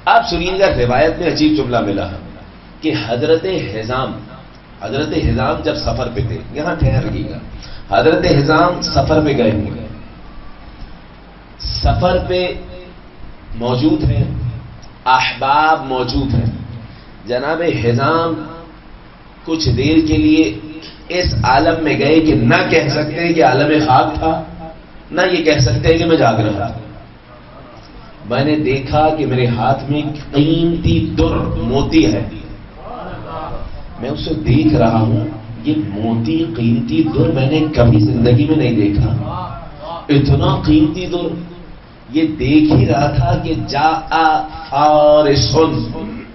آپ سنیے گا، روایت میں عجیب جملہ ملا ہے کہ حضرت حزام جب سفر پہ تھے، یہاں ٹھہر رہیے گا، حضرت حزام سفر پہ گئے ہوئے، سفر پہ موجود ہیں، احباب موجود ہیں. جناب حزام کچھ دیر کے لیے اس عالم میں گئے کہ نہ کہہ سکتے کہ عالم خاک تھا، نہ یہ کہہ سکتے کہ میں جاگ رہا تھا. میں نے دیکھا کہ میرے ہاتھ میں قیمتی در موتی ہے، میں اسے دیکھ رہا ہوں، یہ موتی قیمتی در میں نے کبھی زندگی میں نہیں دیکھا، اتنا قیمتی در. یہ دیکھ ہی رہا تھا کہ جاء فارسن،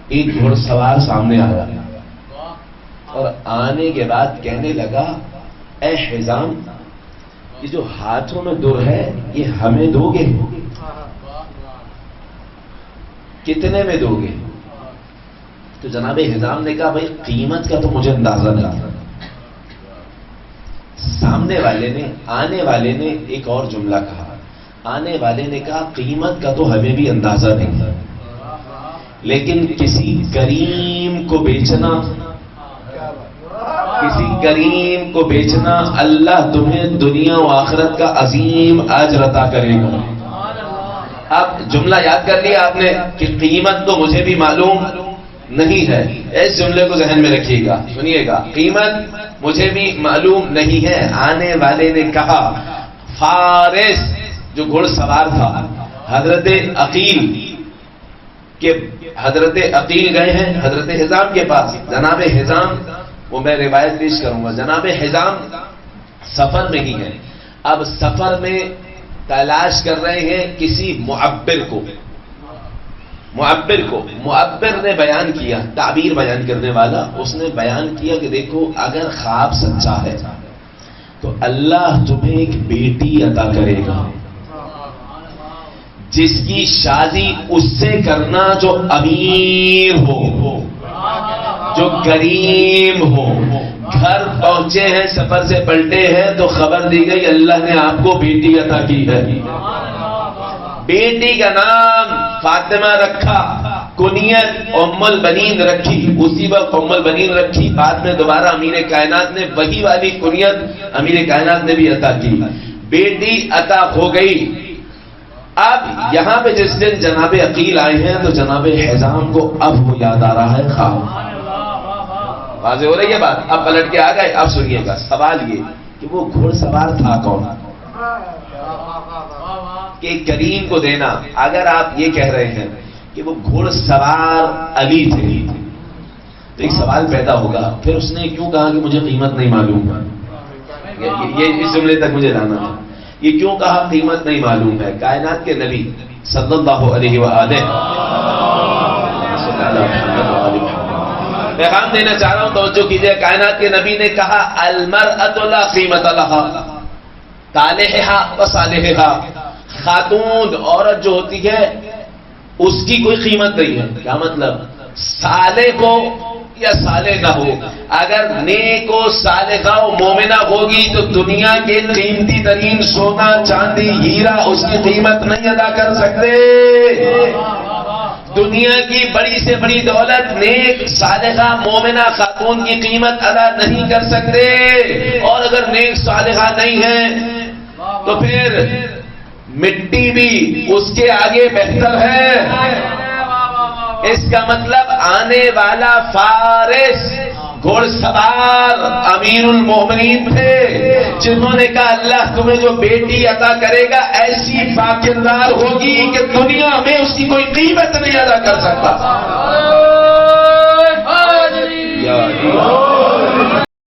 ایک گھوڑ سوار سامنے آیا اور آنے کے بعد کہنے لگا اے حزام، یہ جو ہاتھوں میں در ہے یہ ہمیں دو گے؟ کتنے میں دو گے؟ تو جناب حزام نے کہا بھائی قیمت کا تو مجھے اندازہ نہیں. سامنے والے نے، آنے والے نے ایک اور جملہ کہا، آنے والے نے کہا قیمت کا تو ہمیں بھی اندازہ نہیں، لیکن کسی کریم کو بیچنا، کسی کریم کو بیچنا، اللہ تمہیں دنیا و آخرت کا عظیم اجر عطا کرے گا. اب جملہ یاد کر لیا آپ نے کہ قیمت تو مجھے بھی معلوم نہیں ہے. اس جملے کو ذہن میں رکھیے گا، سنیے گا، قیمت مجھے بھی معلوم نہیں ہے. آنے والے نے کہا فارس جو گھوڑ سوار تھا، حضرت عقیل گئے ہیں حضرت حزام کے پاس. جناب حزام، وہ میں روایت پیش کروں گا، جناب حزام سفر میں ہی ہیں. اب سفر میں تلاش کر رہے ہیں کسی معبر کو. معبر نے بیان کیا، تعبیر بیان کرنے والا، اس نے بیان کیا کہ دیکھو اگر خواب سچا ہے تو اللہ تمہیں ایک بیٹی عطا کرے گا جس کی شادی اس سے کرنا جو امیر ہو، جو کریم ہو. گھر پہنچے ہیں، سفر سے پلٹے ہیں تو خبر دی گئی اللہ نے آپ کو بیٹی عطا کی ہے. بیٹی کا نام فاطمہ رکھا، کنیت ام البنین رکھی. اسی وقت ام البنین رکھی، بعد میں دوبارہ امیر کائنات نے وہی والی کنیت امیر کائنات نے بھی عطا کی. بیٹی عطا ہو گئی. اب یہاں پہ جس دن جناب عقیل آئے ہیں تو جناب حزام کو اب وہ یاد آ رہا ہے خواب. واضح ہو رہی ہے بات؟ اب پلٹ کے آ گئے. اب سنیے گا، سوال یہ کہ وہ گھوڑ سوار تھا کون؟ کہ کریم کو دینا. اگر آپ یہ کہہ رہے ہیں کہ وہ گھوڑ سوار علی تھے تو ایک سوال پیدا ہوگا، پھر اس نے کیوں کہا کہ مجھے قیمت نہیں معلوم ہے؟ یہ اس جملے تک مجھے لانا ہے. یہ کیوں کہا قیمت نہیں معلوم ہے؟ کائنات کے نبی صلی اللہ علیہ وآلہ پیغام دینا چاہ رہا ہوں، توجہ کیجئے. کائنات کے نبی نے کہا المرأۃ لا قیمت لہا طالحہا و صالحہا. خاتون عورت جو ہوتی ہے اس کی کوئی قیمت نہیں ہے. کیا مطلب؟ صالح ہو یا صالح نہ ہو، اگر نیک و صالحہ و مومنہ ہوگی تو دنیا کے قیمتی ترین سونا چاندی ہیرا اس کی قیمت نہیں ادا کر سکتے. دنیا کی بڑی سے بڑی دولت نیک صالحہ مومنہ خاتون کی قیمت ادا نہیں کر سکتے. اور اگر نیک صالحہ نہیں ہے تو پھر مٹی بھی اس کے آگے بہتر ہے. اس کا مطلب آنے والا فارس گھوڑ سوار امیر المومنین تھے جنہوں نے کہا اللہ تمہیں جو بیٹی عطا کرے گا ایسی باکردار ہوگی کہ دنیا میں اس کی کوئی قیمت نہیں ادا کر سکتا.